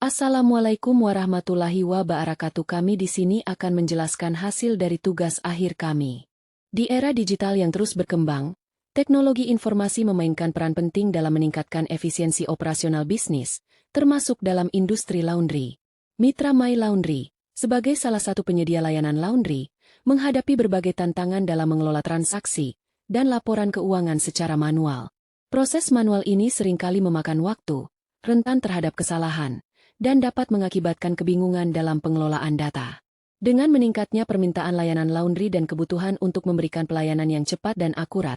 Assalamualaikum warahmatullahi wabarakatuh. Kami di sini akan menjelaskan hasil dari tugas akhir kami. Di era digital yang terus berkembang, teknologi informasi memainkan peran penting dalam meningkatkan efisiensi operasional bisnis, termasuk dalam industri laundry. Mitra My Laundry, sebagai salah satu penyedia layanan laundry, menghadapi berbagai tantangan dalam mengelola transaksi dan laporan keuangan secara manual. Proses manual ini seringkali memakan waktu, rentan terhadap kesalahan, dan dapat mengakibatkan kebingungan dalam pengelolaan data. Dengan meningkatnya permintaan layanan laundry dan kebutuhan untuk memberikan pelayanan yang cepat dan akurat,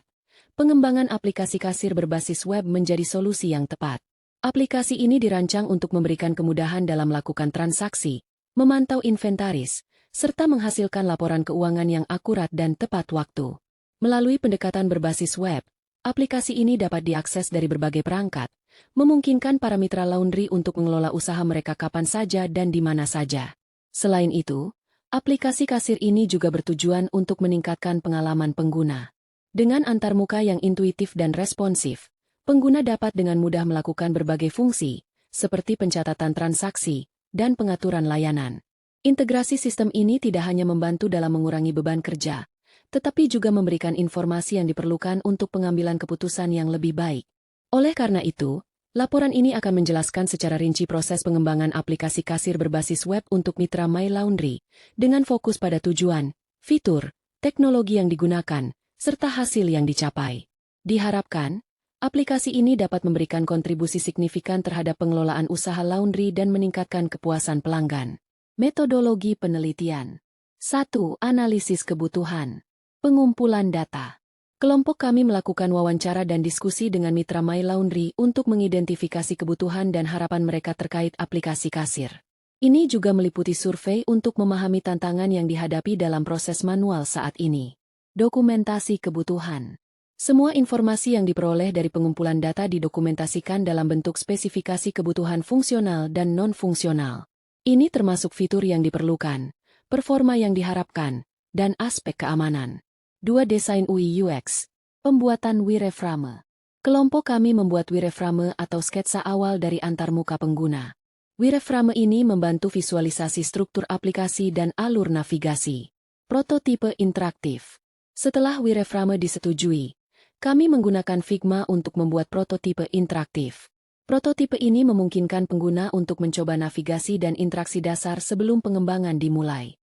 pengembangan aplikasi kasir berbasis web menjadi solusi yang tepat. Aplikasi ini dirancang untuk memberikan kemudahan dalam melakukan transaksi, memantau inventaris, serta menghasilkan laporan keuangan yang akurat dan tepat waktu. Melalui pendekatan berbasis web, aplikasi ini dapat diakses dari berbagai perangkat, memungkinkan para mitra laundry untuk mengelola usaha mereka kapan saja dan di mana saja. Selain itu, aplikasi kasir ini juga bertujuan untuk meningkatkan pengalaman pengguna. Dengan antarmuka yang intuitif dan responsif, pengguna dapat dengan mudah melakukan berbagai fungsi, seperti pencatatan transaksi dan pengaturan layanan. Integrasi sistem ini tidak hanya membantu dalam mengurangi beban kerja, tetapi juga memberikan informasi yang diperlukan untuk pengambilan keputusan yang lebih baik. Oleh karena itu, laporan ini akan menjelaskan secara rinci proses pengembangan aplikasi kasir berbasis web untuk mitra My Laundry, dengan fokus pada tujuan, fitur, teknologi yang digunakan, serta hasil yang dicapai. Diharapkan, aplikasi ini dapat memberikan kontribusi signifikan terhadap pengelolaan usaha laundry dan meningkatkan kepuasan pelanggan. Metodologi penelitian. 1. Analisis kebutuhan. Pengumpulan data. Kelompok kami melakukan wawancara dan diskusi dengan mitra My Laundry untuk mengidentifikasi kebutuhan dan harapan mereka terkait aplikasi kasir. Ini juga meliputi survei untuk memahami tantangan yang dihadapi dalam proses manual saat ini. Dokumentasi kebutuhan. Semua informasi yang diperoleh dari pengumpulan data didokumentasikan dalam bentuk spesifikasi kebutuhan fungsional dan non-fungsional. Ini termasuk fitur yang diperlukan, performa yang diharapkan, dan aspek keamanan. 2. Desain UI UX. Pembuatan wireframe. Kelompok kami membuat wireframe atau sketsa awal dari antarmuka pengguna. Wireframe ini membantu visualisasi struktur aplikasi dan alur navigasi. Prototipe interaktif. Setelah wireframe disetujui, kami menggunakan Figma untuk membuat prototipe interaktif. Prototipe ini memungkinkan pengguna untuk mencoba navigasi dan interaksi dasar sebelum pengembangan dimulai.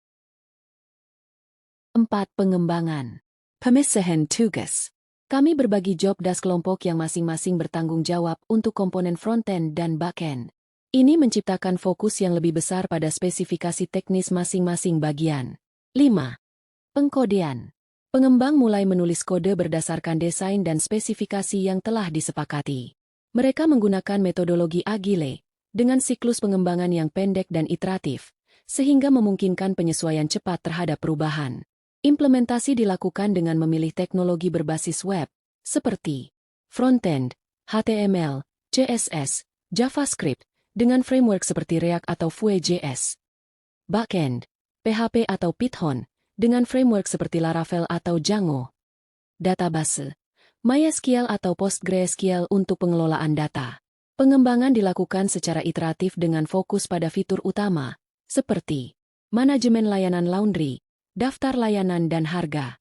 4. Pengembangan. Pemisahan tugas. Kami berbagi job desk kelompok yang masing-masing bertanggung jawab untuk komponen frontend dan backend. Ini menciptakan fokus yang lebih besar pada spesifikasi teknis masing-masing bagian. 5. Pengkodean. Pengembang mulai menulis kode berdasarkan desain dan spesifikasi yang telah disepakati. Mereka menggunakan metodologi Agile, dengan siklus pengembangan yang pendek dan iteratif, sehingga memungkinkan penyesuaian cepat terhadap perubahan. Implementasi dilakukan dengan memilih teknologi berbasis web, seperti frontend, HTML, CSS, JavaScript, dengan framework seperti React atau Vue.js. Backend, PHP atau Python, dengan framework seperti Laravel atau Django. Database, MySQL atau PostgreSQL untuk pengelolaan data. Pengembangan dilakukan secara iteratif dengan fokus pada fitur utama, seperti manajemen layanan laundry, daftar layanan dan harga.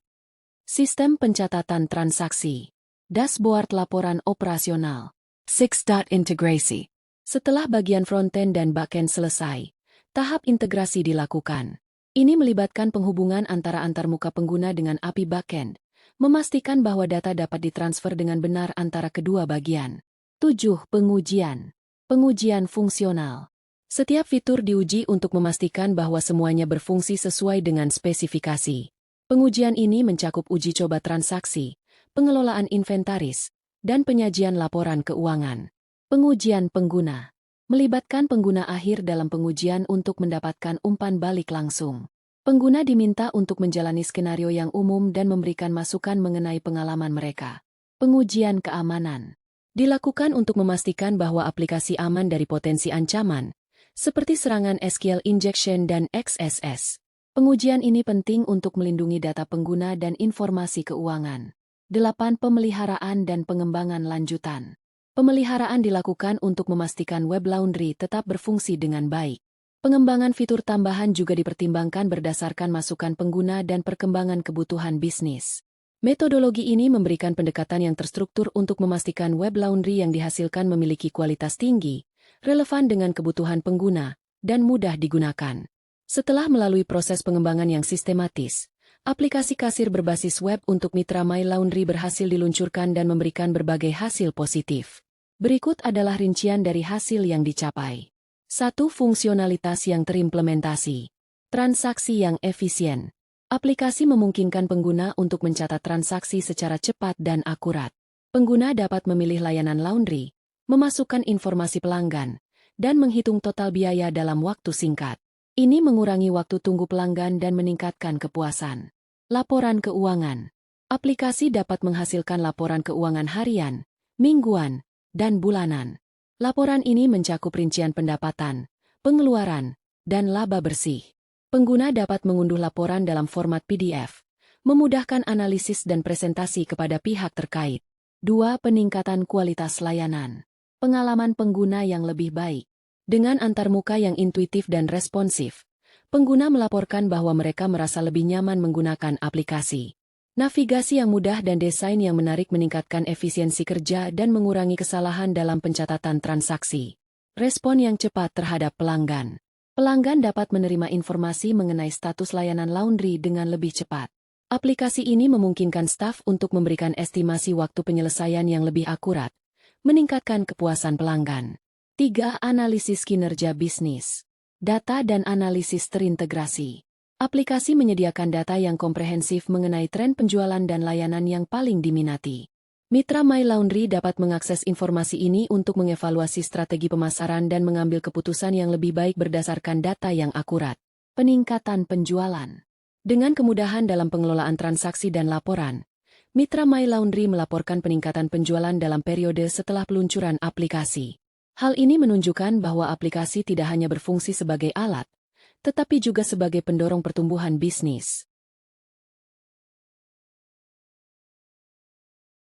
Sistem pencatatan transaksi. Dashboard laporan operasional. 6. Integrasi. Setelah bagian frontend dan backend selesai, tahap integrasi dilakukan. Ini melibatkan penghubungan antara antarmuka pengguna dengan API backend, memastikan bahwa data dapat ditransfer dengan benar antara kedua bagian. 7. Pengujian. Pengujian fungsional. Setiap fitur diuji untuk memastikan bahwa semuanya berfungsi sesuai dengan spesifikasi. Pengujian ini mencakup uji coba transaksi, pengelolaan inventaris, dan penyajian laporan keuangan. Pengujian pengguna. Melibatkan pengguna akhir dalam pengujian untuk mendapatkan umpan balik langsung. Pengguna diminta untuk menjalani skenario yang umum dan memberikan masukan mengenai pengalaman mereka. Pengujian keamanan. Dilakukan untuk memastikan bahwa aplikasi aman dari potensi ancaman, seperti serangan SQL injection dan XSS. Pengujian ini penting untuk melindungi data pengguna dan informasi keuangan. 8. Pemeliharaan dan pengembangan lanjutan. Pemeliharaan dilakukan untuk memastikan web laundry tetap berfungsi dengan baik. Pengembangan fitur tambahan juga dipertimbangkan berdasarkan masukan pengguna dan perkembangan kebutuhan bisnis. Metodologi ini memberikan pendekatan yang terstruktur untuk memastikan web laundry yang dihasilkan memiliki kualitas tinggi, relevan dengan kebutuhan pengguna, dan mudah digunakan. Setelah melalui proses pengembangan yang sistematis, aplikasi kasir berbasis web untuk Mitra My Laundry berhasil diluncurkan dan memberikan berbagai hasil positif. Berikut adalah rincian dari hasil yang dicapai. 1. Fungsionalitas yang terimplementasi. Transaksi yang efisien. Aplikasi memungkinkan pengguna untuk mencatat transaksi secara cepat dan akurat. Pengguna dapat memilih layanan laundry, memasukkan informasi pelanggan, dan menghitung total biaya dalam waktu singkat. Ini mengurangi waktu tunggu pelanggan dan meningkatkan kepuasan. Laporan keuangan. Aplikasi dapat menghasilkan laporan keuangan harian, mingguan, dan bulanan. Laporan ini mencakup rincian pendapatan, pengeluaran, dan laba bersih. Pengguna dapat mengunduh laporan dalam format PDF, memudahkan analisis dan presentasi kepada pihak terkait. 2. Peningkatan kualitas layanan. Pengalaman pengguna yang lebih baik. Dengan antarmuka yang intuitif dan responsif, pengguna melaporkan bahwa mereka merasa lebih nyaman menggunakan aplikasi. Navigasi yang mudah dan desain yang menarik meningkatkan efisiensi kerja dan mengurangi kesalahan dalam pencatatan transaksi. Respon yang cepat terhadap pelanggan. Pelanggan dapat menerima informasi mengenai status layanan laundry dengan lebih cepat. Aplikasi ini memungkinkan staf untuk memberikan estimasi waktu penyelesaian yang lebih akurat, meningkatkan kepuasan pelanggan. 3. Analisis kinerja bisnis. Data dan analisis terintegrasi. Aplikasi menyediakan data yang komprehensif mengenai tren penjualan dan layanan yang paling diminati. Mitra My Laundry dapat mengakses informasi ini untuk mengevaluasi strategi pemasaran dan mengambil keputusan yang lebih baik berdasarkan data yang akurat. Peningkatan penjualan. Dengan kemudahan dalam pengelolaan transaksi dan laporan, Mitra My Laundry melaporkan peningkatan penjualan dalam periode setelah peluncuran aplikasi. Hal ini menunjukkan bahwa aplikasi tidak hanya berfungsi sebagai alat, tetapi juga sebagai pendorong pertumbuhan bisnis.